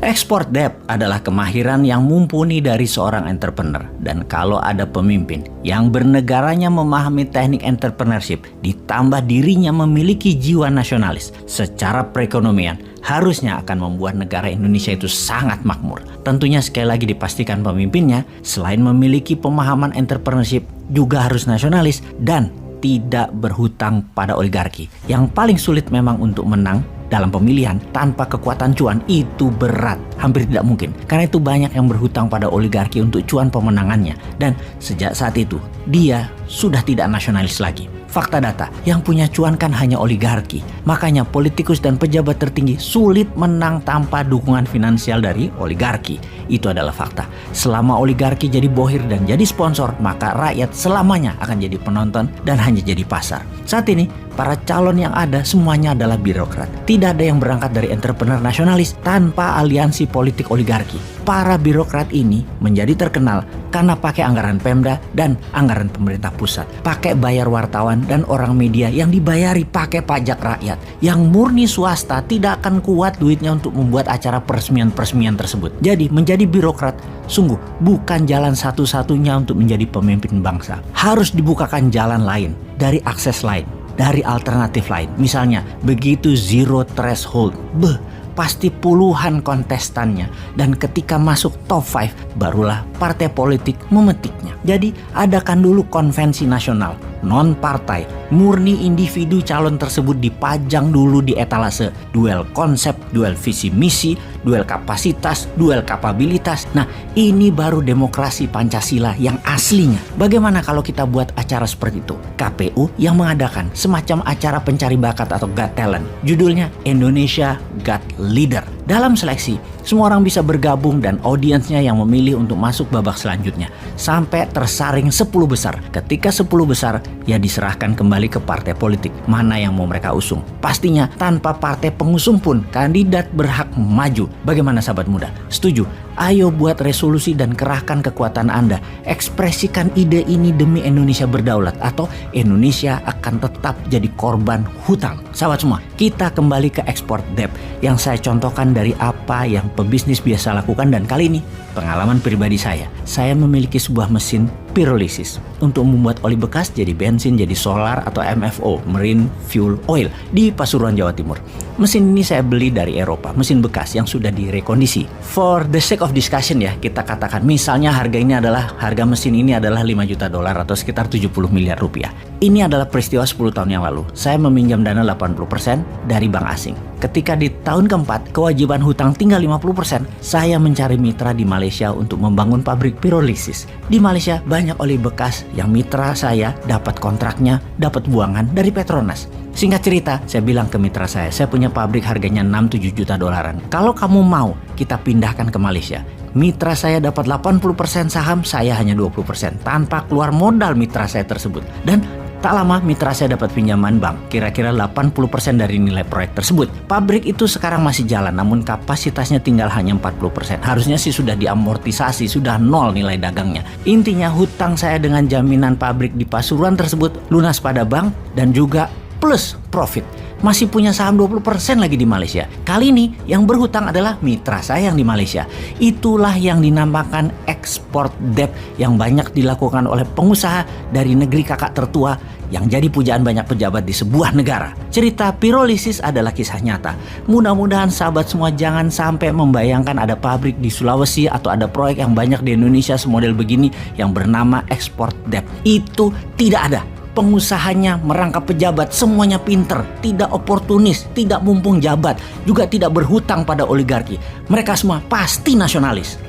Export debt adalah kemahiran yang mumpuni dari seorang entrepreneur. Dan kalau ada pemimpin yang bernegaranya memahami teknik entrepreneurship ditambah dirinya memiliki jiwa nasionalis, secara perekonomian harusnya akan membuat negara Indonesia itu sangat makmur. Tentunya sekali lagi dipastikan pemimpinnya selain memiliki pemahaman entrepreneurship juga harus nasionalis dan tidak berhutang pada oligarki. Yang paling sulit memang untuk menang dalam pemilihan tanpa kekuatan cuan itu berat, hampir tidak mungkin. Karena itu banyak yang berhutang pada oligarki untuk cuan pemenangannya. Dan sejak saat itu dia sudah tidak nasionalis lagi. Fakta data, yang punya cuan kan hanya oligarki. Makanya politikus dan pejabat tertinggi sulit menang tanpa dukungan finansial dari oligarki. Itu adalah fakta. Selama oligarki jadi bohir dan jadi sponsor, maka rakyat selamanya akan jadi penonton dan hanya jadi pasar. Saat ini, para calon yang ada semuanya adalah birokrat. Tidak ada yang berangkat dari entrepreneur nasionalis tanpa aliansi politik oligarki. Para birokrat ini menjadi terkenal karena pakai anggaran Pemda dan anggaran pemerintah pusat. Pakai bayar wartawan dan orang media yang dibayari pakai pajak rakyat. Yang murni swasta tidak akan kuat duitnya untuk membuat acara peresmian-peresmian tersebut. Jadi menjadi birokrat sungguh bukan jalan satu-satunya untuk menjadi pemimpin bangsa. Harus dibukakan jalan lain, dari akses lain, dari alternatif lain. Misalnya begitu zero threshold, pasti puluhan kontestannya, dan ketika masuk top 5 barulah partai politik memetiknya. Jadi adakan dulu konvensi nasional, non partai, murni individu calon tersebut dipajang dulu di etalase, duel konsep, duel visi misi, duel kapasitas, duel kapabilitas. Nah, ini baru demokrasi Pancasila yang aslinya. Bagaimana kalau kita buat acara seperti itu? KPU yang mengadakan semacam acara pencari bakat atau Got Talent. Judulnya Indonesia Got Leader. Dalam seleksi, semua orang bisa bergabung dan audiensnya yang memilih untuk masuk babak selanjutnya. Sampai tersaring 10 besar. Ketika 10 besar, ya diserahkan kembali ke partai politik. Mana yang mau mereka usung. Pastinya tanpa partai pengusung pun, kandidat berhak maju. Bagaimana sahabat muda? Setuju? Ayo buat resolusi dan kerahkan kekuatan Anda. Ekspresikan ide ini demi Indonesia berdaulat, atau Indonesia akan tetap jadi korban hutang. Sahabat semua, kita kembali ke export debt yang saya contohkan dari apa yang pebisnis biasa lakukan, dan kali ini pengalaman pribadi saya. Saya memiliki sebuah mesin pirolisis untuk membuat oli bekas jadi bensin, jadi solar atau MFO, Marine Fuel Oil, di Pasuruan, Jawa Timur. Mesin ini saya beli dari Eropa, mesin bekas yang sudah direkondisi. For the sake of discussion ya, kita katakan misalnya harga mesin ini adalah $5 juta atau sekitar 70 miliar rupiah. Ini adalah peristiwa 10 tahun yang lalu. Saya meminjam dana 80% dari bank asing. Ketika di tahun keempat, kewajiban hutang tinggal 50%, saya mencari mitra di Malaysia untuk membangun pabrik pirolisis. Di Malaysia banyak oli bekas yang mitra saya dapat kontraknya, dapat buangan dari Petronas. Singkat cerita, saya bilang ke mitra saya punya pabrik harganya 6-7 juta dolaran. Kalau kamu mau, kita pindahkan ke Malaysia. Mitra saya dapat 80% saham, saya hanya 20%. Tanpa keluar modal mitra saya tersebut. Dan tak lama mitra saya dapat pinjaman bank, kira-kira 80% dari nilai proyek tersebut. Pabrik itu sekarang masih jalan, namun kapasitasnya tinggal hanya 40%. Harusnya sih sudah diamortisasi, sudah nol nilai dagangnya. Intinya hutang saya dengan jaminan pabrik di Pasuruan tersebut lunas pada bank dan juga plus profit. Masih punya saham 20% lagi di Malaysia. Kali ini yang berhutang adalah mitra saya yang di Malaysia. Itulah yang dinamakan export debt yang banyak dilakukan oleh pengusaha dari negeri kakak tertua yang jadi pujaan banyak pejabat di sebuah negara. Cerita pirolisis adalah kisah nyata. Mudah-mudahan sahabat semua jangan sampai membayangkan ada pabrik di Sulawesi atau ada proyek yang banyak di Indonesia semodel begini yang bernama export debt. Itu tidak ada. Pengusahanya merangkap pejabat, semuanya pinter, tidak oportunis, tidak mumpung jabat, juga tidak berhutang pada oligarki. Mereka semua pasti nasionalis.